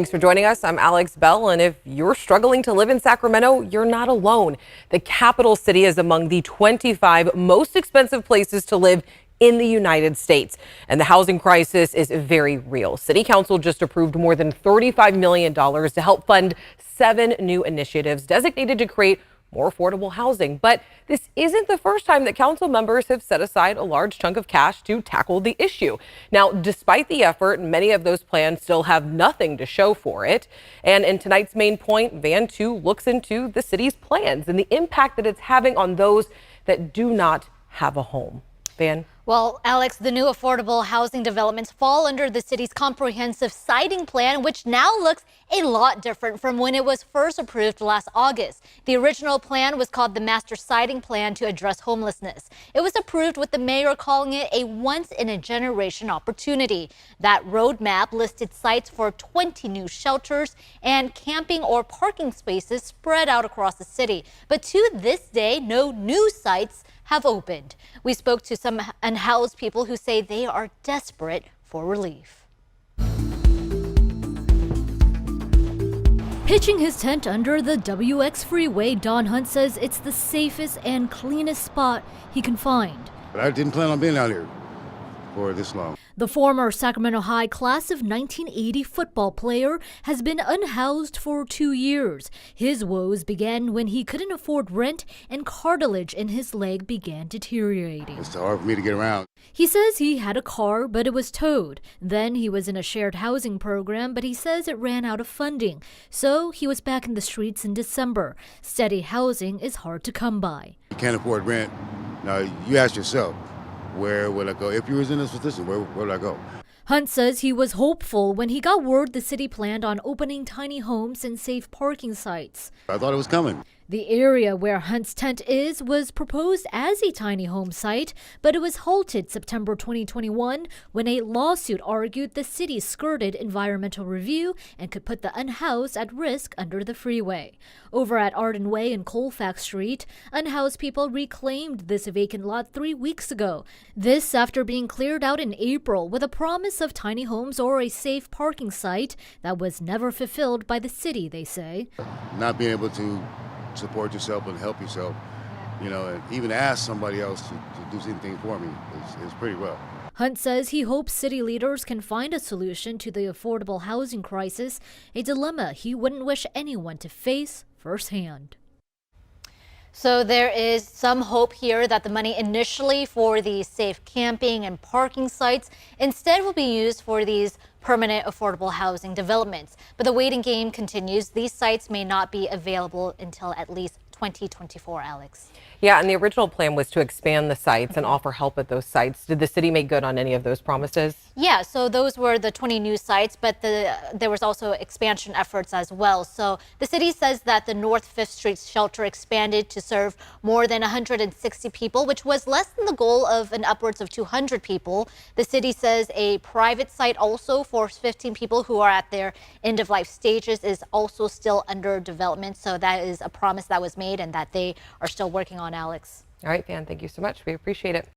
Thanks for joining us. I'm Alex Bell, and if you're struggling to live in Sacramento, you're not alone. The capital city is among the 25 most expensive places to live in the United States, and the housing crisis is very real. City Council just approved more than $35 million to help fund 7 new initiatives designated to create more affordable housing. But this isn't the first time that council members have set aside a large chunk of cash to tackle the issue. Now, despite the effort, many of those plans still have nothing to show for it. And in tonight's main point, Van 2 looks into the city's plans and the impact that it's having on those that do not have a home. Van? Well, Alex, the new affordable housing developments fall under the city's comprehensive siting plan, which now looks a lot different from when it was first approved last August. The original plan was called the Master Siting Plan to Address Homelessness. It was approved with the mayor calling it a once-in-a-generation opportunity. That roadmap listed sites for 20 new shelters and camping or parking spaces spread out across the city. But to this day, no new sites have opened. We spoke to some unhoused people who say they are desperate for relief. Pitching his tent under the WX freeway, Don Hunt says it's the safest and cleanest spot he can find. But I didn't plan on being out here for this long. The former Sacramento High class of 1980 football player has been unhoused for 2 years. His woes began when he couldn't afford rent and cartilage in his leg began deteriorating. It's hard for me to get around. He says he had a car, but it was towed. Then he was in a shared housing program, but he says it ran out of funding. So he was back in the streets in December. Steady housing is hard to come by. You can't afford rent. Now, you ask yourself, where would I go? If you was in this position, where would I go? Hunt says he was hopeful when he got word the city planned on opening tiny homes and safe parking sites. I thought it was coming. The area where Hunt's tent is was proposed as a tiny home site, but it was halted September 2021 when a lawsuit argued the city skirted environmental review and could put the unhoused at risk under the freeway. Over at Arden Way and Colfax Street, unhoused people reclaimed this vacant lot 3 weeks ago. This after being cleared out in April with a promise of tiny homes or a safe parking site that was never fulfilled by the city, they say. Not being able to support yourself and help yourself, and even ask somebody else to do anything for me is pretty rough. Hunt says he hopes city leaders can find a solution to the affordable housing crisis, a dilemma he wouldn't wish anyone to face firsthand. So there is some hope here that the money initially for the safe camping and parking sites instead will be used for these permanent affordable housing developments. But the waiting game continues. These sites may not be available until at least 2024, Alex. Yeah, and the original plan was to expand the sites and offer help at those sites. Did the city make good on any of those promises? Yeah, so those were the 20 new sites, but there was also expansion efforts as well. So the city says that the North 5th Street shelter expanded to serve more than 160 people, which was less than the goal of an upwards of 200 people. The city says a private site also for 15 people who are at their end-of-life stages is also still under development. So that is a promise that was made and that they are still working on, Alex. All right, Van, thank you so much. We appreciate it.